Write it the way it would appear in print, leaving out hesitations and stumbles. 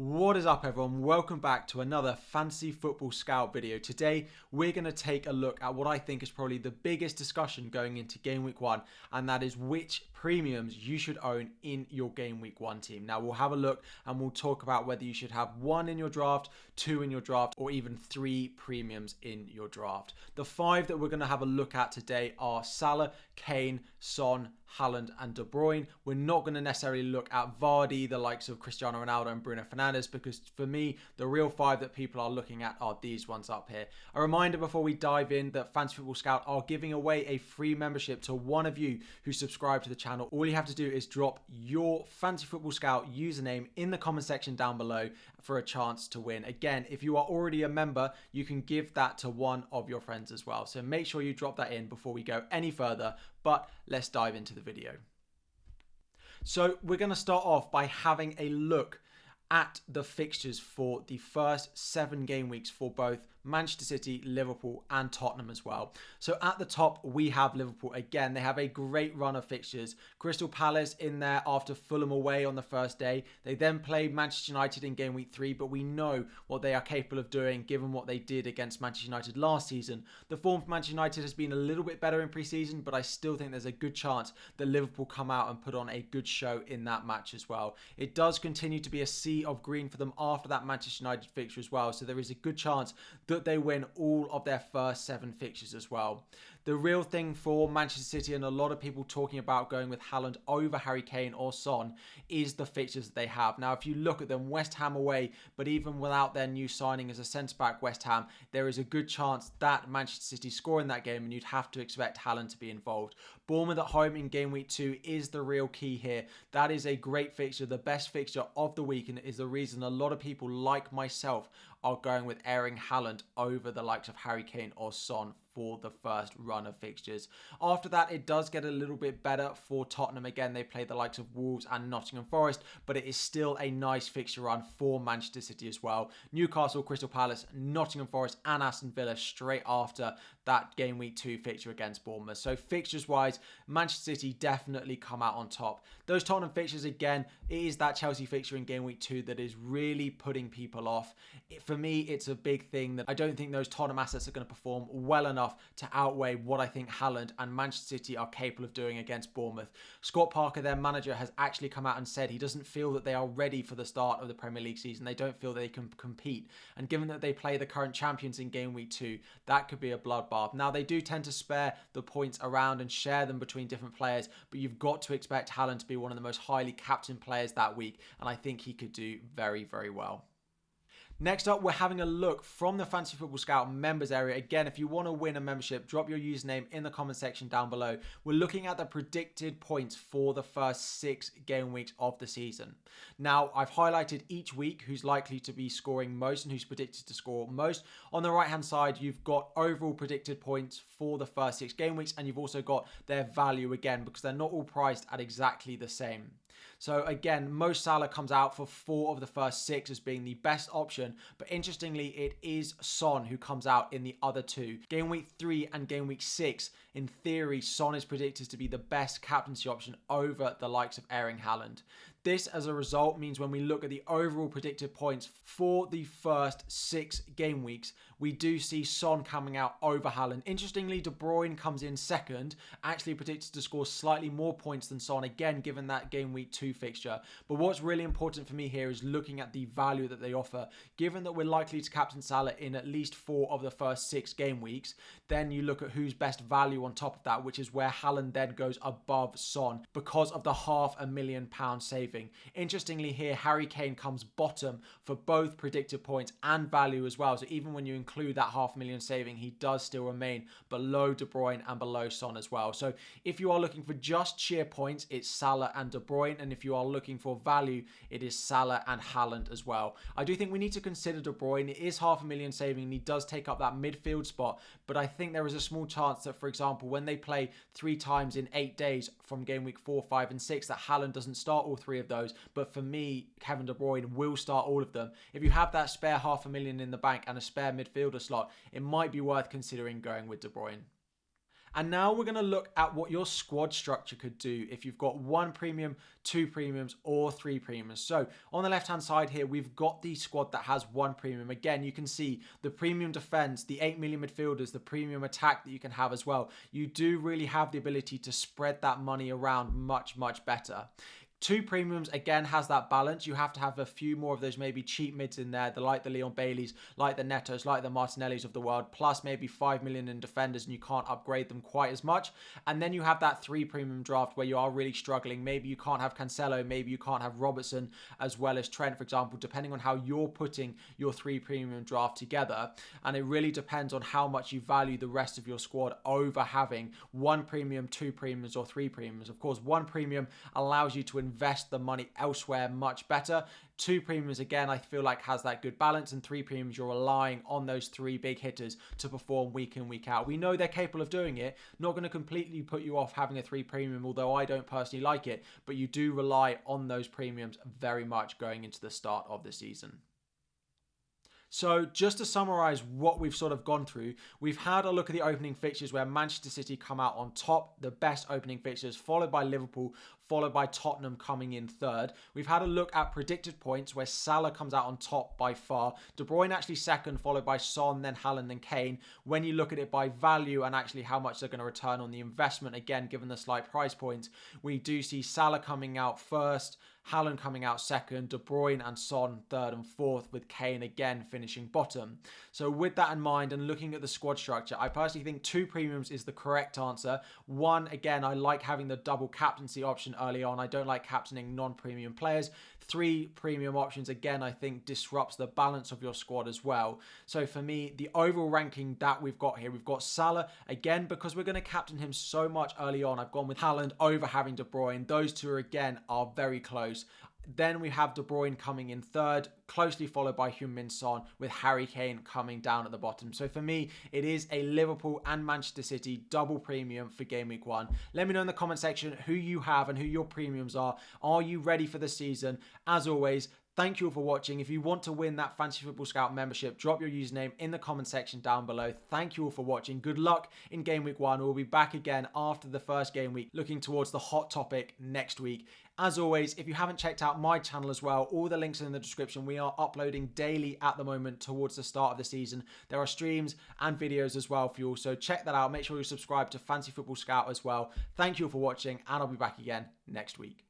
What is up everyone? Welcome back to another Fantasy Football Scout video. Today we're going to take a look at what I think is probably the biggest discussion going into Game Week 1, and that is which premiums you should own in your Game Week 1 team. Now we'll have a look and we'll talk about whether you should have 1 in your draft, 2 in your draft, or even 3 premiums in your draft. The 5 that we're going to have a look at today are Salah, Kane, Son, Haaland and De Bruyne. We're not going to necessarily look at Vardy, the likes of Cristiano Ronaldo and Bruno Fernandes, because for me, the real 5 that people are looking at are these ones up here. A reminder before we dive in that Fantasy Football Scout are giving away a free membership to one of you who subscribe to the channel. All you have to do is drop your Fantasy Football Scout username in the comment section down below for a chance to win. Again, if you are already a member, you can give that to one of your friends as well. So make sure you drop that in before we go any further, but let's dive into the video. So we're going to start off by having a look at the fixtures for the first 7 game weeks for both Manchester City, Liverpool and Tottenham as well. So at the top we have Liverpool. Again, they have a great run of fixtures. Crystal Palace in there after Fulham away on the first day. They then played Manchester United in game week 3, but we know what they are capable of doing given what they did against Manchester United last season. The form for Manchester United has been a little bit better in pre-season, but I still think there's a good chance that Liverpool come out and put on a good show in that match as well. It does continue to be a sea of green for them after that Manchester United fixture as well, so there is a good chance that they win all of their first 7 fixtures as well. The real thing for Manchester City, and a lot of people talking about going with Haaland over Harry Kane or Son, is the fixtures that they have. Now, if you look at them, West Ham away, but even without their new signing as a centre-back, West Ham, there is a good chance that Manchester City score in that game, and you'd have to expect Haaland to be involved. Bournemouth at home in game week 2 is the real key here. That is a great fixture, the best fixture of the week, and it is the reason a lot of people like myself are going with Erling Haaland over the likes of Harry Kane or Son for the first run of fixtures. After that, it does get a little bit better for Tottenham. Again, they play the likes of Wolves and Nottingham Forest, but it is still a nice fixture run for Manchester City as well. Newcastle, Crystal Palace, Nottingham Forest and Aston Villa straight after that game week 2 fixture against Bournemouth. So fixtures wise, Manchester City definitely come out on top. Those Tottenham fixtures, again, it is that Chelsea fixture in game week 2 that is really putting people off. For me, it's a big thing that I don't think those Tottenham assets are going to perform well enough to outweigh what I think Haaland and Manchester City are capable of doing against Bournemouth. Scott Parker, their manager, has actually come out and said he doesn't feel that they are ready for the start of the Premier League season. They don't feel they can compete. And given that they play the current champions in game week 2, that could be a bloodbath. Now, they do tend to spare the points around and share them between different players, but you've got to expect Haaland to be one of the most highly captained players that week, and I think he could do very, very well. Next up, we're having a look from the Fantasy Football Scout members area. Again, if you want to win a membership, drop your username in the comment section down below. We're looking at the predicted points for the first 6 game weeks of the season. Now, I've highlighted each week who's likely to be scoring most and who's predicted to score most. On the right-hand side, you've got overall predicted points for the first 6 game weeks, and you've also got their value again, because they're not all priced at exactly the same. So again, Mo Salah comes out for 4 of the first 6 as being the best option. But interestingly, it is Son who comes out in the other 2. Game week 3 and game week 6, in theory, Son is predicted to be the best captaincy option over the likes of Erling Haaland. This, as a result, means when we look at the overall predicted points for the first 6 game weeks, we do see Son coming out over Haaland. Interestingly, De Bruyne comes in second, actually predicted to score slightly more points than Son, again, given that game week 2 fixture. But what's really important for me here is looking at the value that they offer. Given that we're likely to captain Salah in at least 4 of the first 6 game weeks, then you look at who's best value on top of that, which is where Haaland then goes above Son because of the £500,000 saving. Interestingly here, Harry Kane comes bottom for both predicted points and value as well. So even when you include that £500,000 saving, he does still remain below De Bruyne and below Son as well. So if you are looking for just sheer points, it's Salah and De Bruyne. And if you are looking for value, it is Salah and Haaland as well. I do think we need to consider De Bruyne. It is £500,000 saving and he does take up that midfield spot. But I think there is a small chance that, for example, when they play 3 times in 8 days from game week 4, 5 and 6, that Haaland doesn't start all 3 of those. But for me, Kevin De Bruyne will start all of them. If you have that spare £500,000 in the bank and a spare midfielder slot, it might be worth considering going with De Bruyne. And now we're going to look at what your squad structure could do if you've got 1 premium, 2 premiums, or 3 premiums. So on the left-hand side here, we've got the squad that has 1 premium. Again, you can see the premium defense, the 8 million midfielders, the premium attack that you can have as well. You do really have the ability to spread that money around much, much better. 2 premiums, again, has that balance. You have to have a few more of those maybe cheap mids in there, like the Leon Baileys, like the Netos, like the Martinellis of the world, plus maybe 5 million in defenders, and you can't upgrade them quite as much. And then you have that 3 premium draft where you are really struggling. Maybe you can't have Cancelo, maybe you can't have Robertson, as well as Trent, for example, depending on how you're putting your 3 premium draft together. And it really depends on how much you value the rest of your squad over having 1 premium, 2 premiums, or 3 premiums. Of course, 1 premium allows you to invest the money elsewhere much better. 2 premiums, again, I feel like has that good balance, and 3 premiums, you're relying on those 3 big hitters to perform week in, week out. We know they're capable of doing it. Not going to completely put you off having a 3 premium, although I don't personally like it, but you do rely on those premiums very much going into the start of the season. So just to summarise what we've sort of gone through, we've had a look at the opening fixtures where Manchester City come out on top, the best opening fixtures, followed by Liverpool, followed by Tottenham coming in third. We've had a look at predicted points where Salah comes out on top by far, De Bruyne actually second, followed by Son, then Haaland, then Kane. When you look at it by value and actually how much they're going to return on the investment, again, given the slight price points, we do see Salah coming out first, Haaland coming out second, De Bruyne and Son third and fourth, with Kane again finishing bottom. So with that in mind and looking at the squad structure, I personally think 2 premiums is the correct answer. 1, again, I like having the double captaincy option early on. I don't like captaining non-premium players. 3 premium options, again, I think disrupts the balance of your squad as well. So for me, the overall ranking that we've got here, we've got Salah, again, because we're going to captain him so much early on, I've gone with Haaland over having De Bruyne. Those 2 again are very close. Then we have De Bruyne coming in third, closely followed by Heung-min Son, with Harry Kane coming down at the bottom. So for me, it is a Liverpool and Manchester City double premium for Game Week 1. Let me know in the comment section who you have and who your premiums are. Are you ready for the season? As always, thank you all for watching. If you want to win that Fantasy Football Scout membership, drop your username in the comment section down below. Thank you all for watching. Good luck in Game Week 1. We'll be back again after the first game week, looking towards the hot topic next week. As always, if you haven't checked out my channel as well, all the links are in the description. We are uploading daily at the moment towards the start of the season. There are streams and videos as well for you all, so check that out. Make sure you subscribe to Fantasy Football Scout as well. Thank you all for watching, and I'll be back again next week.